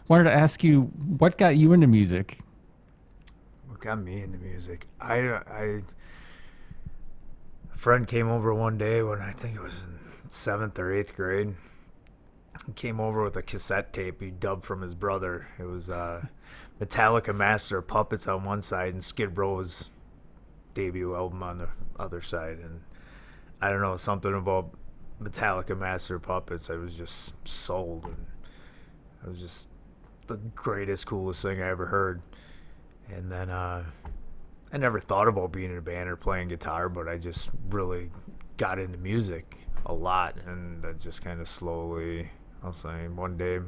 wanted to ask you, what got you into music? What got me into music? A friend came over one day when I think it was in seventh or eighth grade. He came over with a cassette tape he dubbed from his brother. It was Metallica Master of Puppets on one side and Skid Row's debut album on the other side. And I don't know, something about Metallica Master of Puppets. I was just sold, and it was just the greatest, coolest thing I ever heard. And then I never thought about being in a band or playing guitar, but I just really got into music a lot, and I just kind of slowly. I was saying one day,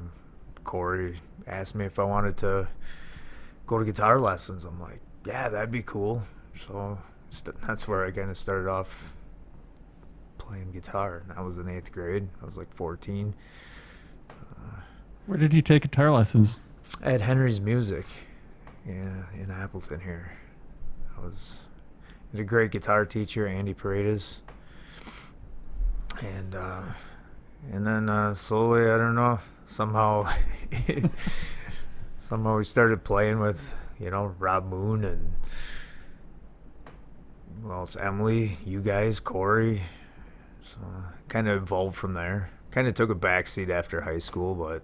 Corey asked me if I wanted to go to guitar lessons. I'm like, yeah, that'd be cool. So that's where I kind of started off playing guitar. And I was in eighth grade. I was like 14. Where did you take guitar lessons? At Henry's Music, yeah, in Appleton here. I had a great guitar teacher, Andy Paredes, and then slowly, I don't know, somehow we started playing with Rob Moon and it's Emily, you guys, Corey. So kind of evolved from there. Kind of took a backseat after high school, but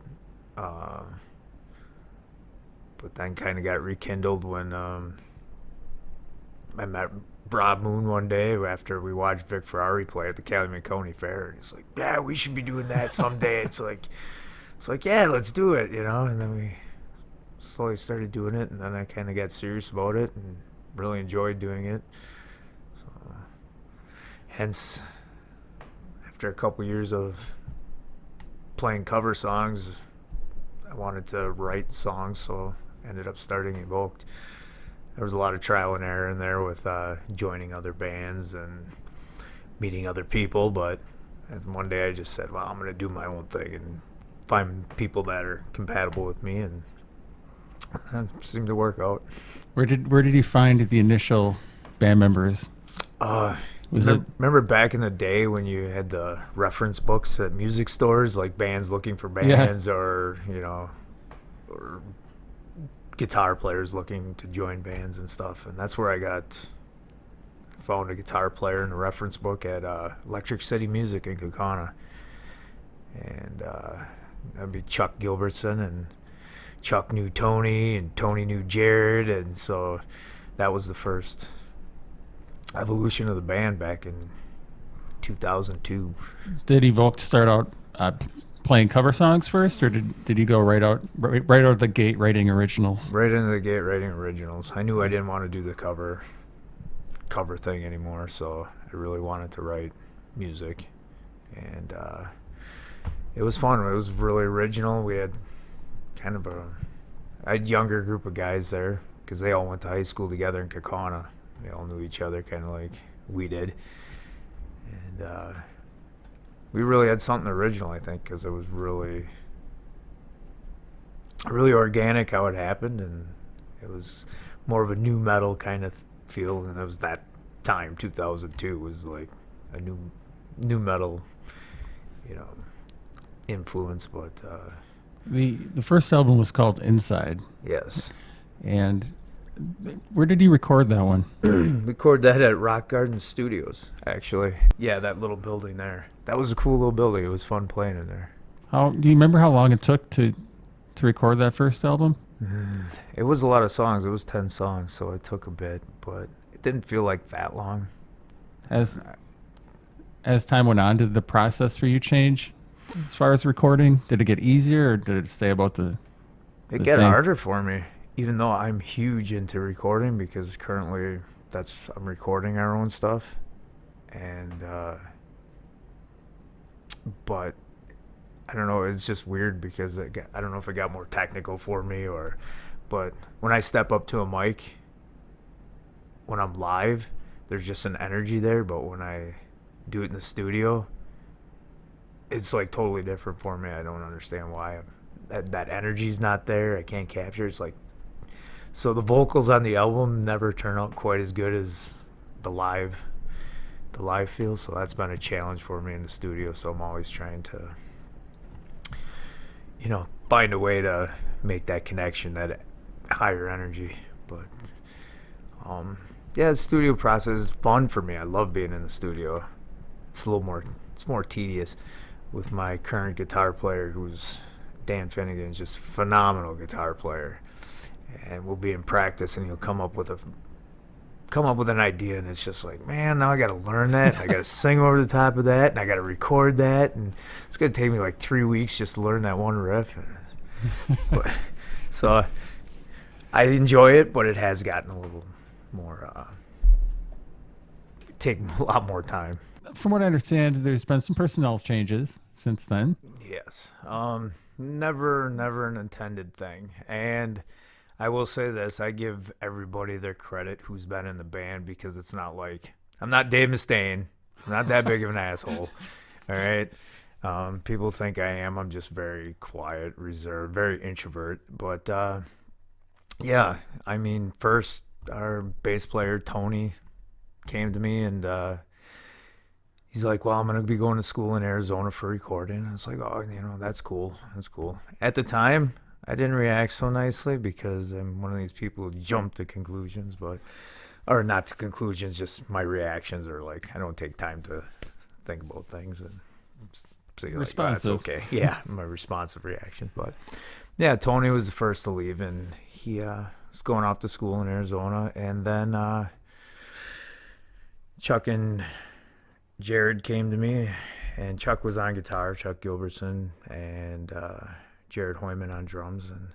then kind of got rekindled when I met Rob Moon one day after we watched Vic Ferrari play at the Calumet County Fair, and he's like, "Yeah, we should be doing that someday." It's like, yeah, let's do it, And then we slowly started doing it, and then I kind of got serious about it and really enjoyed doing it. So, hence, after a couple years of playing cover songs, I wanted to write songs, so I ended up starting Evoked. There was a lot of trial and error in there with joining other bands and meeting other people, but one day I just said, well, I'm going to do my own thing and find people that are compatible with me, and it seemed to work out. Where did you find the initial band members? Remember back in the day when you had the reference books at music stores, like bands looking for bands, or guitar players looking to join bands and stuff, and that's where I found a guitar player in a reference book at Electric City Music in Kaukauna, and that'd be Chuck Gilbertson, and Chuck knew Tony, and Tony knew Jared, and so that was the first evolution of the band back in 2002. Did Evoked start out playing cover songs first, or did you go right out of the gate writing originals? Right into the gate writing originals. I knew I didn't want to do the cover thing anymore, so I really wanted to write music, and it was fun. It was really original. We had kind of a younger group of guys there because they all went to high school together in Kaukauna. They all knew each other kind of like we did, and we really had something original, I think, because it was really organic how it happened, and it was more of a new metal kind of feel, and it was that time, 2002, was like a new metal, influence, but the first album was called Inside. Yes. And where did you record that one? Record that at Rock Garden Studios, actually. Yeah, that little building there. That was a cool little building. It was fun playing in there. Do you remember how long it took to record that first album? It was a lot of songs. It was 10 songs, so it took a bit, but it didn't feel like that long. As time went on, did the process for you change as far as recording? Did it get easier, or did it stay about the It got harder for me, even though I'm huge into recording, because currently I'm recording our own stuff, and but I don't know, it's just weird because I don't know if it got more technical for me, but when I step up to a mic when I'm live, there's just an energy there, but when I do it in the studio, it's like totally different for me. I don't understand why. That energy's not there. I can't capture. It's like, so the vocals on the album never turn out quite as good as the live feel. So that's been a challenge for me in the studio. So I'm always trying to, find a way to make that connection, that higher energy. But yeah, the studio process is fun for me. I love being in the studio. It's more tedious with my current guitar player, who's Dan Finnegan, is just phenomenal guitar player. And we'll be in practice, and he'll come up with an idea, and it's just like, man, now I got to learn that, and I got to sing over the top of that, and I got to record that, and it's gonna take me like 3 weeks just to learn that one riff. But, so I enjoy it, but it has gotten a little more, taking a lot more time. From what I understand, there's been some personnel changes since then. Yes. Never an intended thing. And I will say this, I give everybody their credit who's been in the band, because it's not like, I'm not Dave Mustaine. I'm not that big of an asshole. All right. People think I am. I'm just very quiet, reserved, very introvert. But yeah, I mean, first our bass player, Tony, came to me, and he's like, well, I'm going to be going to school in Arizona for recording. I was like, oh, that's cool. That's cool. At the time, I didn't react so nicely, because I'm one of these people who jump to conclusions, or not to conclusions, just my reactions are like, I don't take time to think about things and say, like, Responsive. oh, that's okay. Yeah, my responsive reactions. But yeah, Tony was the first to leave, and he was going off to school in Arizona. And then Chuck and Jared came to me, and Chuck was on guitar, Chuck Gilbertson, and Jared Hoyman on drums. And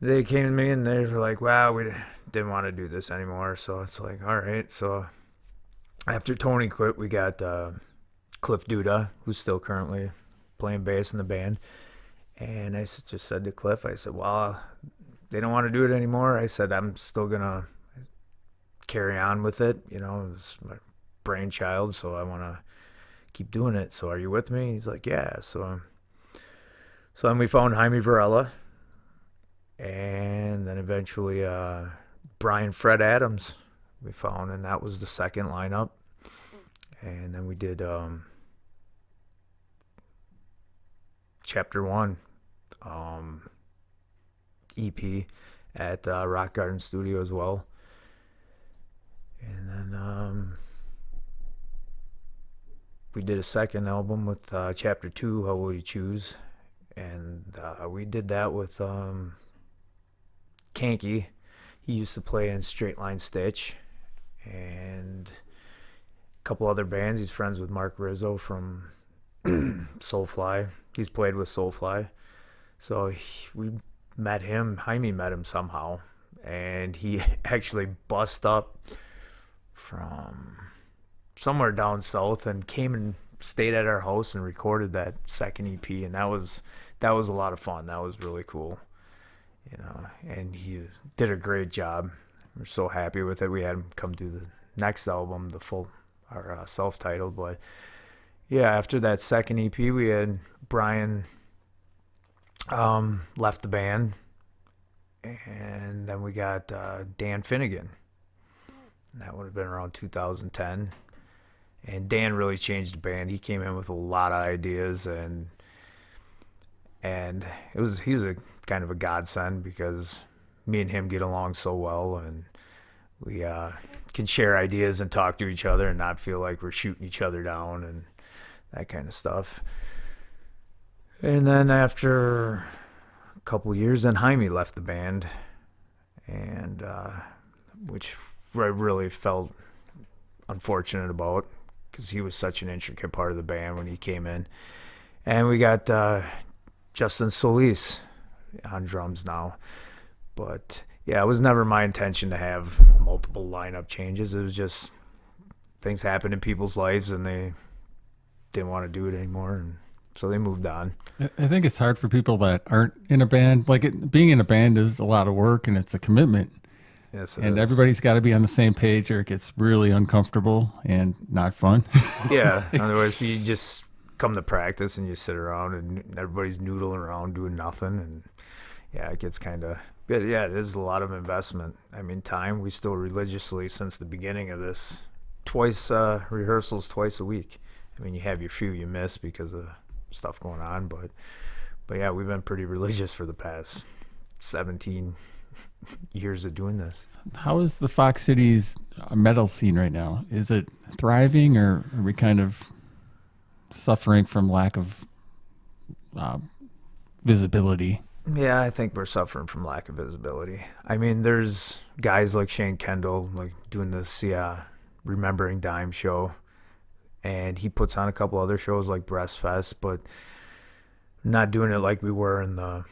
they came to me, and they were like, wow, we didn't want to do this anymore. So it's like, all right. So after Tony quit, we got Cliff Duda, who's still currently playing bass in the band. And I just said to Cliff, I said, well, they don't want to do it anymore. I said, I'm still going to carry on with it. It's my brainchild, so I want to keep doing it. So are you with me? He's like, yeah. So then we found Jaime Varela, and then eventually Brian Fred Adams we found, and that was the second lineup. And then we did Chapter 1 EP at Rock Garden Studio as well. And then we did a second album with Chapter 2, How Will You Choose? And we did that with Kanky. He used to play in Straight Line Stitch and a couple other bands. He's friends with Mark Rizzo from Soulfly. He's played with Soulfly. So we met him. Jaime met him somehow. And he actually bussed up from somewhere down south and came and stayed at our house and recorded that second EP. And that was a lot of fun. That was really cool. And he did a great job. We're so happy with it. We had him come do the next album, our self-titled. But yeah, after that second EP, we had Brian left the band, and then we got Dan Finnegan. That would have been around 2010. And Dan really changed the band. He came in with a lot of ideas, and he was a kind of a godsend, because me and him get along so well, and we can share ideas and talk to each other and not feel like we're shooting each other down and that kind of stuff. And then after a couple years, then Jaime left the band, and which I really felt unfortunate about, because he was such an intricate part of the band when he came in. And we got Justin Solis on drums now. But yeah, it was never my intention to have multiple lineup changes. It was just things happened in people's lives, and they didn't want to do it anymore, and so they moved on. I think it's hard for people that aren't in a band. Being in a band is a lot of work, and it's a commitment. Yes, and everybody's got to be on the same page, or it gets really uncomfortable and not fun. Yeah, otherwise you just come to practice and you sit around and everybody's noodling around doing nothing, and yeah, it gets kind of, yeah, it is a lot of investment. I mean, time. We still religiously, since the beginning of this, rehearsals twice a week. I mean, you have your few you miss because of stuff going on, but But yeah, we've been pretty religious for the past 17 years of doing this. How is the Fox City's metal scene right now? Is it thriving, or are we kind of suffering from lack of visibility? Yeah, I think we're suffering from lack of visibility. I mean, there's guys like Shane Kendall, like doing this, Remembering Dime show, and he puts on a couple other shows like Breast Fest, but not doing it like we were in the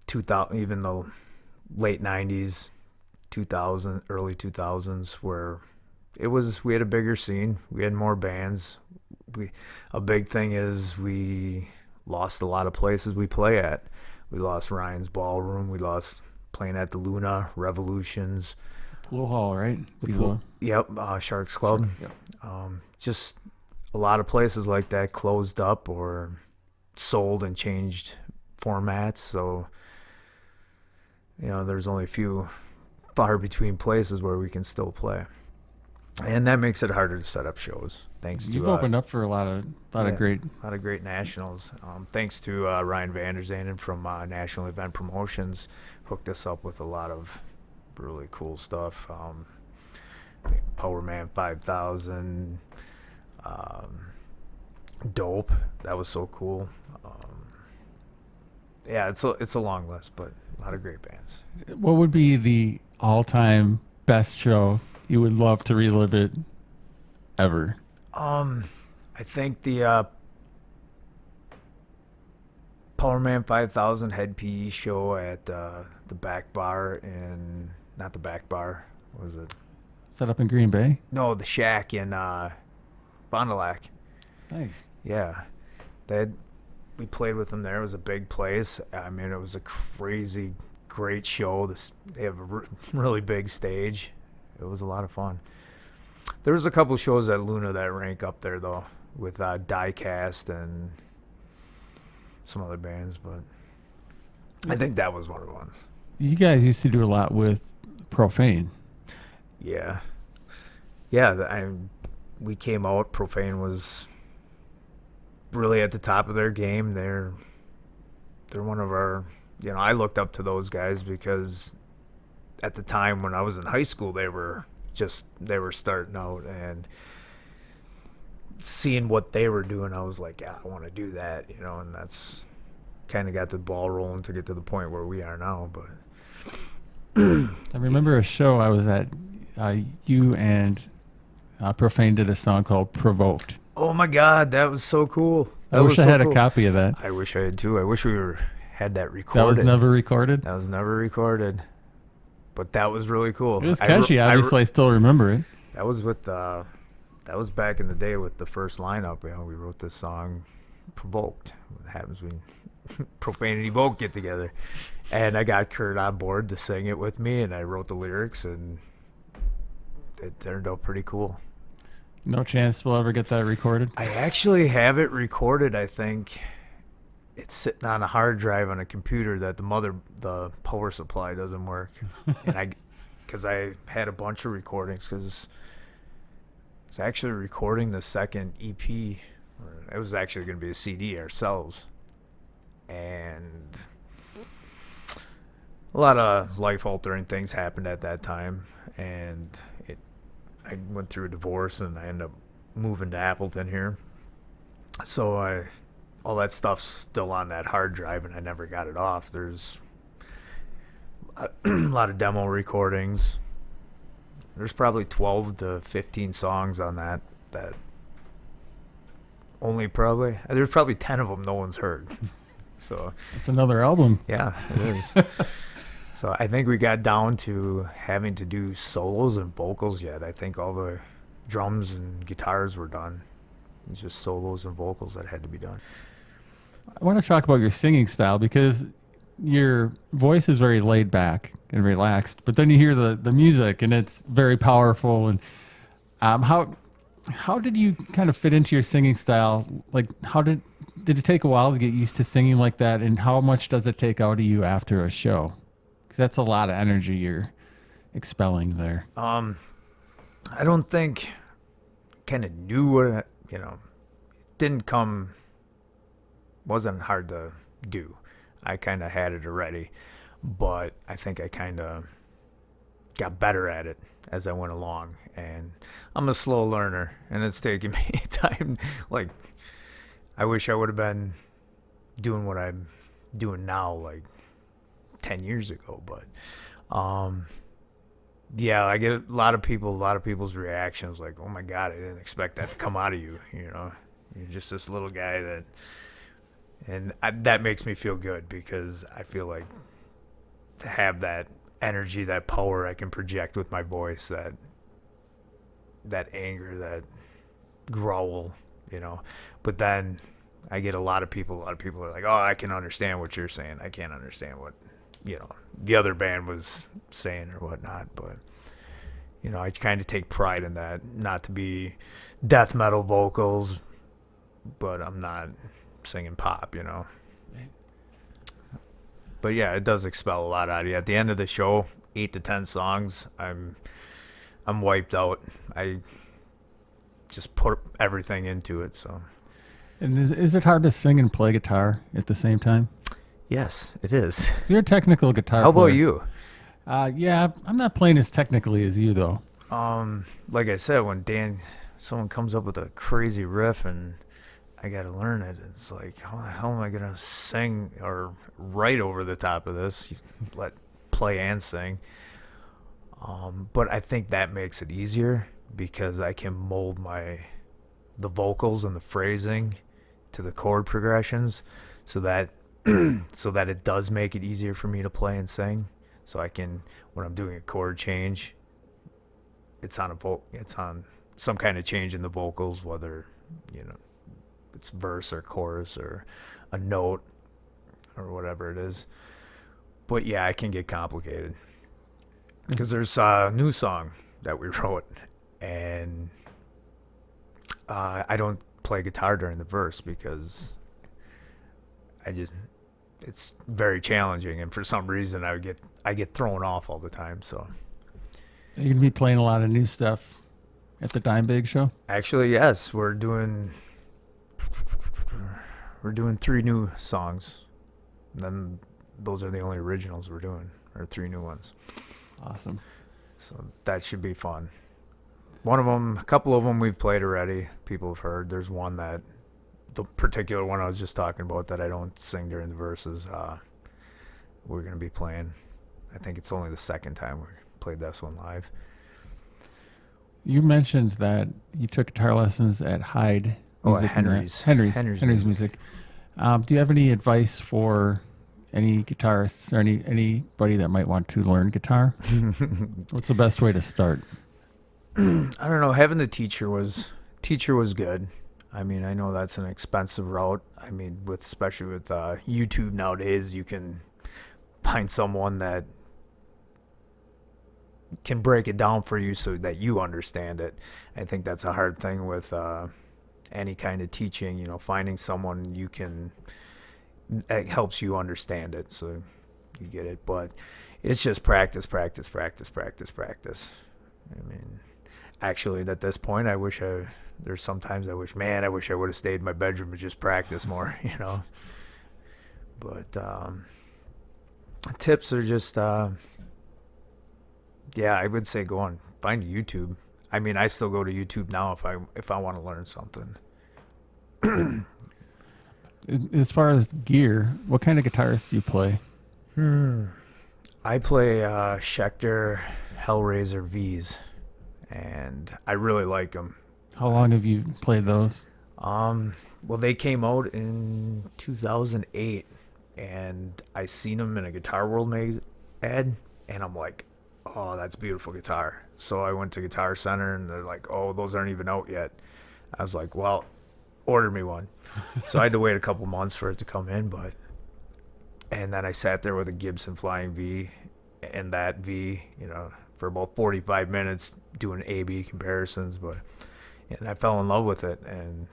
2000, even the late 90s, 2000, early 2000s, where we had a bigger scene, we had more bands. A big thing is we lost a lot of places we play at. We lost Ryan's Ballroom. We lost playing at the Luna, Revolutions. Pool Hall, right? Yep, Sharks Club. Yep. Just a lot of places like that closed up or sold and changed formats. So, there's only a few far between places where we can still play. And that makes it harder to set up shows. Thanks to You've opened up for a lot of great nationals. Thanks to Ryan Vanderzanen from National Event Promotions, hooked us up with a lot of really cool stuff. Powerman 5000, Dope. That was so cool. Yeah, it's a long list, but a lot of great bands. What would be the all-time best show you would love to relive it ever? I think the Powerman 5000 Head PE show at the back bar not the back bar, what was it? Set up in Green Bay? No, the Shack in Fond du Lac. Nice. Yeah. We played with them there. It was a big place. I mean, it was a crazy, great show. They have a really big stage. It was a lot of fun. There was a couple shows at Luna that rank up there, though, with Diecast and some other bands, but I think that was one of the ones. You guys used to do a lot with Profane. Yeah. Yeah, we came out. Profane was really at the top of their game. They're one of our, I looked up to those guys because at the time when I was in high school, they were starting out, and seeing what they were doing, I was like, yeah, I want to do that, and that's kind of got the ball rolling to get to the point where we are now. But I remember a show I was at, you and Profane did a song called Provoked. Oh my God, that was so cool. I wish I had a copy of that. I wish I had too. I wish we had that recorded. That was never recorded? That was never recorded. But that was really cool. It was catchy. Obviously, I still remember it. That was that was back in the day with the first lineup. We wrote this song, Provoked. What happens when Profane and Evoke get together? And I got Kurt on board to sing it with me, and I wrote the lyrics, and it turned out pretty cool. No chance we'll ever get that recorded? I actually have it recorded. I think it's sitting on a hard drive on a computer that the power supply doesn't work. And because I had a bunch of recordings, because I was actually recording the second EP. It was actually going to be a CD ourselves. And a lot of life-altering things happened at that time. And I went through a divorce, and I ended up moving to Appleton here. So all that stuff's still on that hard drive, and I never got it off. There's a lot of demo recordings. There's probably 12 to 15 songs on that there's probably 10 of them no one's heard. So it's another album. Yeah, it is. So I think we got down to having to do solos and vocals yet. I think all the drums and guitars were done. It's just solos and vocals that had to be done. I want to talk about your singing style, because your voice is very laid back and relaxed, but then you hear the music and it's very powerful. And how did you kind of fit into your singing style? Like, how did it take a while to get used to singing like that, and how much does it take out of you after a show? Because that's a lot of energy you're expelling there. I don't think kind of knew what, wasn't hard to do. I kind of had it already, but I think I kind of got better at it as I went along. And I'm a slow learner, and it's taken me time. Like, I wish I would have been doing what I'm doing now, like 10 years ago. But yeah, I get a lot of people's reactions like, "Oh my God, I didn't expect that to come out of you." You know, you're just this little guy that makes me feel good because I feel like to have that energy, that power I can project with my voice, that anger, that growl, you know. But then I get a lot of people are like, "Oh, I can understand what you're saying. I can't understand what, the other band was saying or whatnot." But, I kind of take pride in that, not to be death metal vocals, but I'm not singing pop, But yeah, it does expel a lot out of you. At the end of the show, 8 to 10 songs, I'm wiped out. I just put everything into it. So. And is it hard to sing and play guitar at the same time? Yes, it is. So you're a technical guitar How player. about you? Yeah, I'm not playing as technically as you though. Like I said, when someone comes up with a crazy riff and I gotta learn it, it's like, how the hell am I gonna sing or write over the top of this? Play and sing. But I think that makes it easier because I can mold the vocals and the phrasing to the chord progressions, so that it does make it easier for me to play and sing. So I can, when I'm doing a chord change, it's on some kind of change in the vocals, whether it's verse or chorus or a note or whatever it is. But yeah, it can get complicated because there's a new song that we wrote, and I don't play guitar during the verse because it's very challenging, and for some reason I get thrown off all the time. So You're gonna be playing a lot of new stuff at the Dime Big show. actually, yes, we're doing 3 new songs. And then those are the only originals we're doing, or 3 new ones. Awesome. So that should be fun. A couple of them we've played already. People have heard. There's one the particular one I was just talking about that I don't sing during the verses. We're going to be playing. I think it's only the second time we played this one live. You mentioned that you took guitar lessons at Hyde Music. Henry's Music. Do you have any advice for any guitarists or anybody that might want to learn guitar? What's the best way to start? I don't know. Having the teacher was good. I mean, I know that's an expensive route. I mean, especially with YouTube nowadays, you can find someone that can break it down for you so that you understand it. I think that's a hard thing with any kind of teaching. Finding someone it helps you understand it, so you get it. But it's just practice. I mean, actually, at this point, there's sometimes I wish I would have stayed in my bedroom and just practiced more, But tips are just, I would say go on, find YouTube. I mean, I still go to YouTube now if I want to learn something. As far as gear, what kind of guitars do you play? I play Schecter Hellraiser V's, and I really like them. How long have you played those? Well, they came out in 2008, and I seen them in a Guitar World ad, and I'm like, oh, that's beautiful guitar. So I went to Guitar Center, and they're like, oh, those aren't even out yet. I was like, well, order me one. So I had to wait a couple months for it to come in, and then I sat there with a Gibson Flying V, and that V, for about 45 minutes doing A-B comparisons, and I fell in love with it. And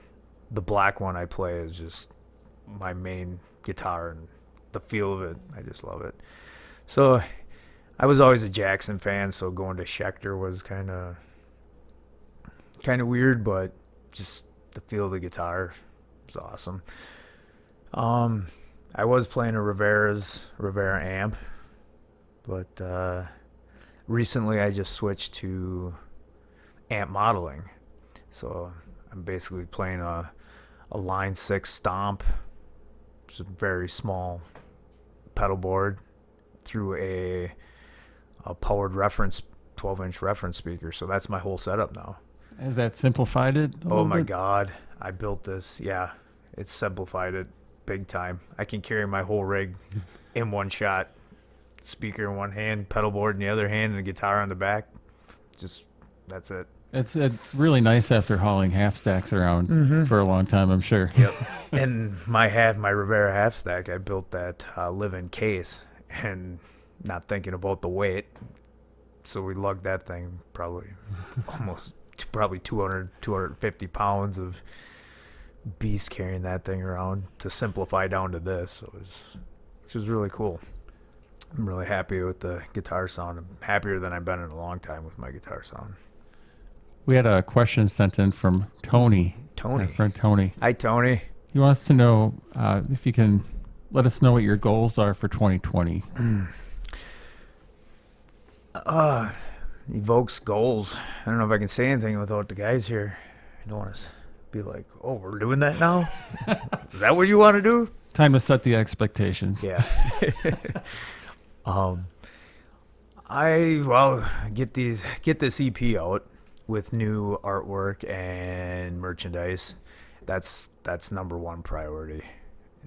the black one I play is just my main guitar, and the feel of it, I just love it. So I was always a Jackson fan, so going to Schecter was kind of weird, but just the feel of the guitar was awesome. I was playing a Rivera amp, but recently I just switched to amp modeling. So I'm basically playing a Line 6 Stomp. It's a very small pedal board through a powered reference 12-inch reference speaker. So that's my whole setup now. Has that simplified it a Oh little my bit? God. I built this. Yeah. It's simplified it big time. I can carry my whole rig in one shot. Speaker in one hand, pedal board in the other hand, and a guitar on the back. Just, that's it. It's really nice after hauling half stacks around for a long time, I'm sure. Yep. And my Rivera half stack, I built that live-in case, and not thinking about the weight. So we lugged that thing probably 200, 250 pounds of beast carrying that thing around to simplify down to this. Which was really cool. I'm really happy with the guitar sound. I'm happier than I've been in a long time with my guitar sound. We had a question sent in from Tony. Tony. Our friend Tony. Hi, Tony. He wants to know if you can let us know what your goals are for 2020. Evokes goals. I don't know if I can say anything without the guys here. I don't want to be like, oh, we're doing that now? Is that what you want to do? Time to set the expectations. Yeah. Get this EP out with new artwork and merchandise. That's number one priority,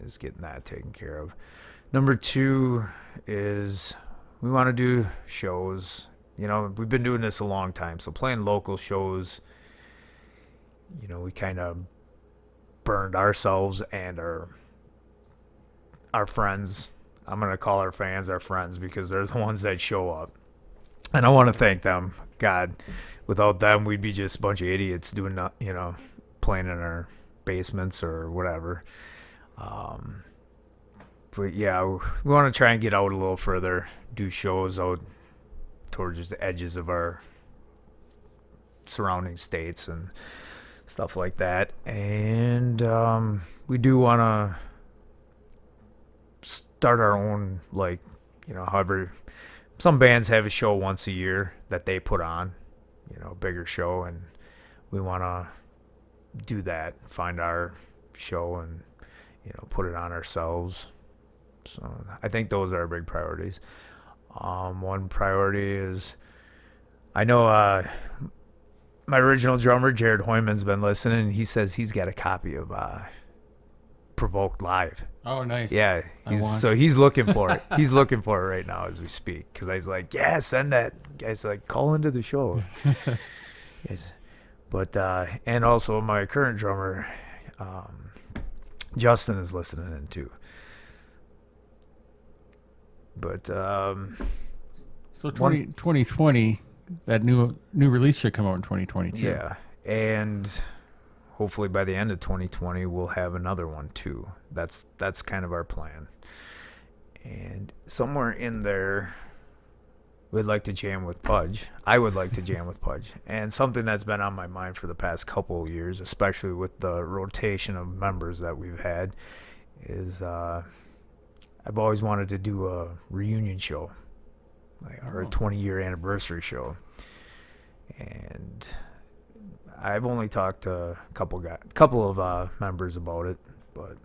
is getting that taken care of. Number two is we want to do shows. You know, we've been doing this a long time, so playing local shows, you know, we kind of burned ourselves and our friends. I'm going to call our fans our friends because they're the ones that show up. And I want to thank them. God, without them, we'd be just a bunch of idiots doing, playing in our basements or whatever. But yeah, we want to try and get out a little further, do shows out towards the edges of our surrounding states and stuff like that. And we do want to start our own, however, some bands have a show once a year that they put on, a bigger show, and we want to do that, find our show and, put it on ourselves. So I think those are our big priorities. One priority is, I know my original drummer, Jared Hoyman's been listening, and he says he's got a copy of Provoked Live. Oh, nice. Yeah, he's looking for it. He's looking for it right now as we speak, because I was like, yeah, send that. Guys, like, call into the show. Yes. But and also my current drummer, Justin, is listening in too. But so 2020, that new release should come out in 2022. Yeah, and hopefully by the end of 2020 we'll have another one too. That's kind of our plan. And somewhere in there, we'd like to jam with Pudge. I would like to jam with Pudge. And something that's been on my mind for the past couple of years, especially with the rotation of members that we've had, is I've always wanted to do a reunion show, or a 20-year anniversary show. And I've only talked to a couple of members about it, but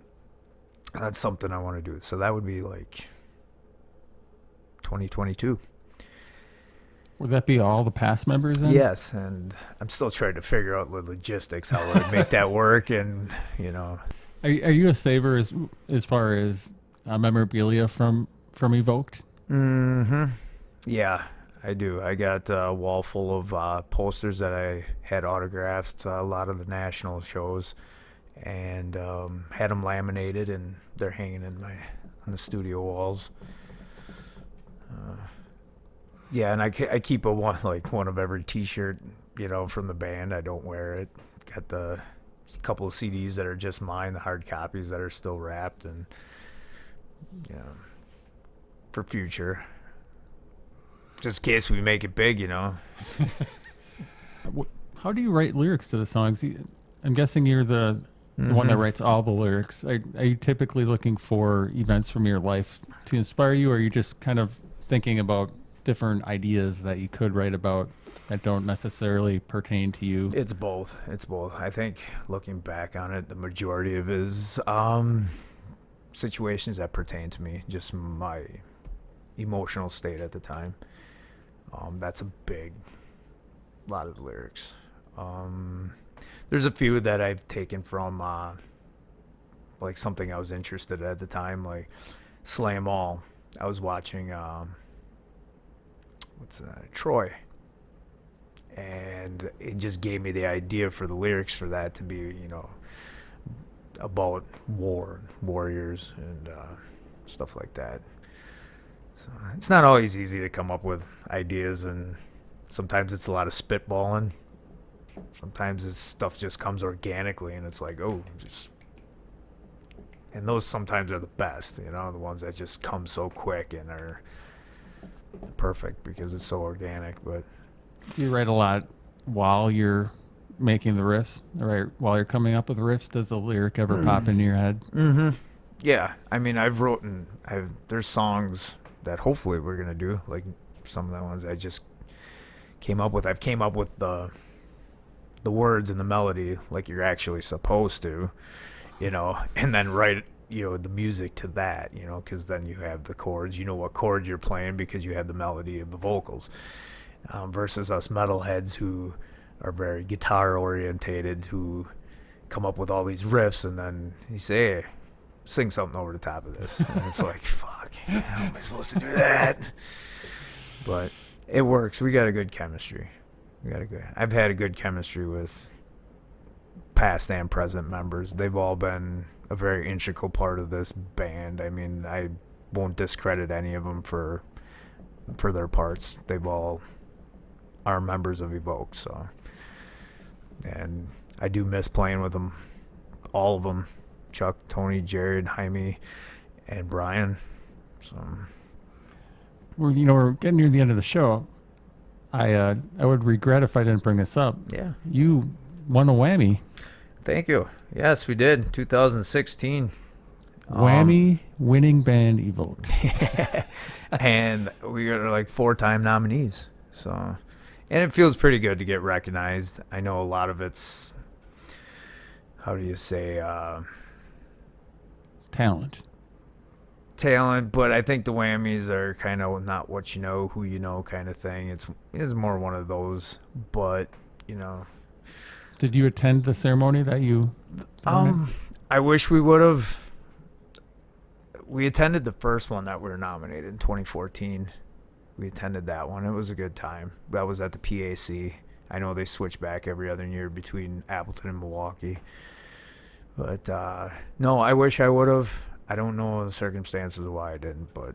that's something I want to do. So that would be like 2022. Would that be all the past members then? Yes, and I'm still trying to figure out the logistics, how I would make that work, and Are you a saver as far as memorabilia from Evoked? Mm-hmm. Yeah, I do. I got a wall full of posters that I had autographed a lot of the national shows, and had them laminated, and they're hanging on the studio walls. Yeah, and I keep one of every T-shirt, from the band. I don't wear it. Got the couple of CDs that are just mine, the hard copies that are still wrapped, and for future, just in case we make it big, How do you write lyrics to the songs? I'm guessing you're the the one that writes all the lyrics. Are you typically looking for events from your life to inspire you, or are you just kind of thinking about different ideas that you could write about that don't necessarily pertain to you? It's both. It's both. I think looking back on it, the majority of his situations that pertain to me, just my emotional state at the time. That's a big lot of the lyrics. There's a few that I've taken from like something I was interested in at the time, like Slay 'Em All. I was watching Troy, and it just gave me the idea for the lyrics for that to be, about warriors, and stuff like that. So it's not always easy to come up with ideas, and sometimes it's a lot of spitballing. Sometimes this stuff just comes organically, and it's like, oh, just. And those sometimes are the best, the ones that just come so quick and are perfect because it's so organic. But Do you write a lot while you're making the riffs, right? While you're coming up with riffs, does the lyric ever pop into your head? yeah, I mean, there's songs that hopefully we're gonna do, like some of the ones I just came up with. I've came up with the words and the melody like you're actually supposed to, and then write, the music to that, because then you have the chords, what chord you're playing because you have the melody of the vocals, versus us metalheads who are very guitar orientated, who come up with all these riffs, and then you say, hey, sing something over the top of this. And it's like, fuck, how am I supposed to do that? But it works. We got a good chemistry. I've had a good chemistry with past and present members. They've all been a very integral part of this band. I mean, I won't discredit any of them for their parts. They've all are members of EVOKED, so. And I do miss playing with them, all of them. Chuck, Tony, Jared, Jaime, and Brian. So We're getting near the end of the show. I would regret if I didn't bring this up. yeah. You won a whammy. Thank you. Yes, we did. 2016. Whammy winning band EVOKED. And we are like 4-time nominees. So, and it feels pretty good to get recognized. I know a lot of it's, how do you say, talent, but I think the whammies are kind of not what you know, who you know kind of thing. It's more one of those, but Did you attend the ceremony that you? I wish we would have. We attended the first one that we were nominated in 2014. We attended that one. It was a good time. That was at the PAC. I know they switch back every other year between Appleton and Milwaukee. But no, I wish I would have. I don't know the circumstances of why I didn't, but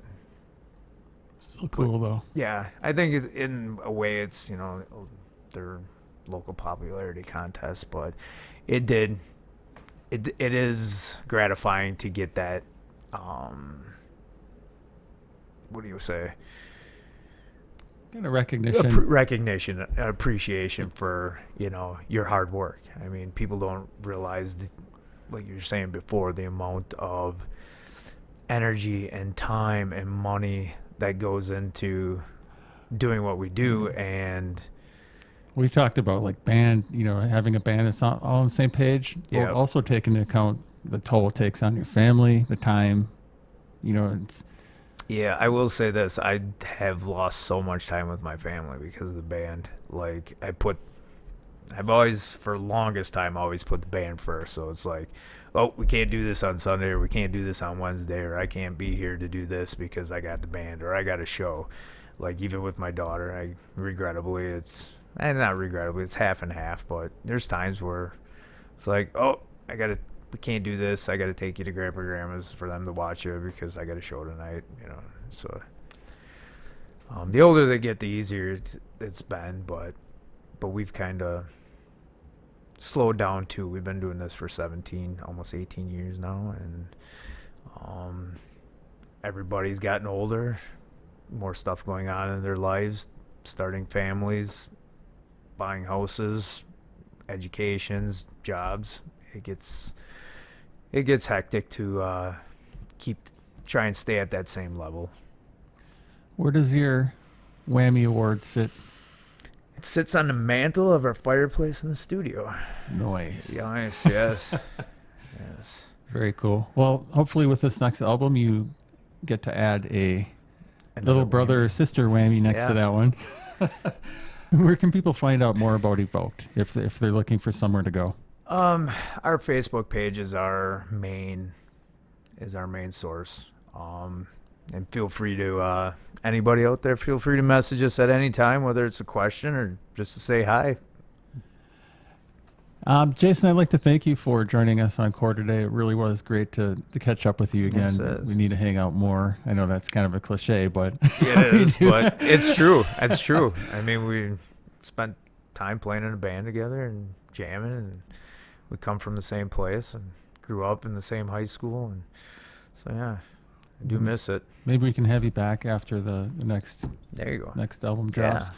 So cool though. yeah, I think in a way it's, their local popularity contest, but it is gratifying to get that, what do you say? Kind of recognition. Recognition, appreciation for, your hard work. I mean, people don't realize, like you were saying before, the amount of energy and time and money that goes into doing what we do. And We've talked about like band, having a band that's not all on the same page. Yeah. We'll also take into account the toll it takes on your family, the time, it's yeah, I will say this. I have lost so much time with my family because of the band. Like, I've always, for the longest time, always put the band first. So it's like, oh, we can't do this on Sunday, or we can't do this on Wednesday, or I can't be here to do this because I got the band, or I got a show. Like, even with my daughter, not regrettably, it's half and half, but there's times where it's like, oh, we can't do this. I got to take you to Grandpa Grandma's for them to watch you because I got a show tonight, So, the older they get, the easier it's been, but we've kind of slowed down too. We've been doing this for 17, almost 18 years now, and everybody's gotten older, more stuff going on in their lives, starting families, buying houses, educations, jobs, it gets hectic to try and stay at that same level. Where does your Whammy Award sit? It sits on the mantle of our fireplace in the studio. Noise. Yes, yes. Yes. Very cool. Well, hopefully with this next album, you get to add a little brother or sister whammy next to that one. Where can people find out more about Evoked if they're looking for somewhere to go? Our Facebook page is our main source. And feel free to anybody out there, feel free to message us at any time, whether it's a question or just to say hi. Jason, I'd like to thank you for joining us on Core today. It really was great to catch up with you again. Yes, we need to hang out more. I know that's kind of a cliche, but it is, but it's true. It's true. I mean, we spent time playing in a band together and jamming, and we come from the same place and grew up in the same high school, and so yeah, I do miss it. Maybe we can have you back after the next There you go. next album drops. Yeah.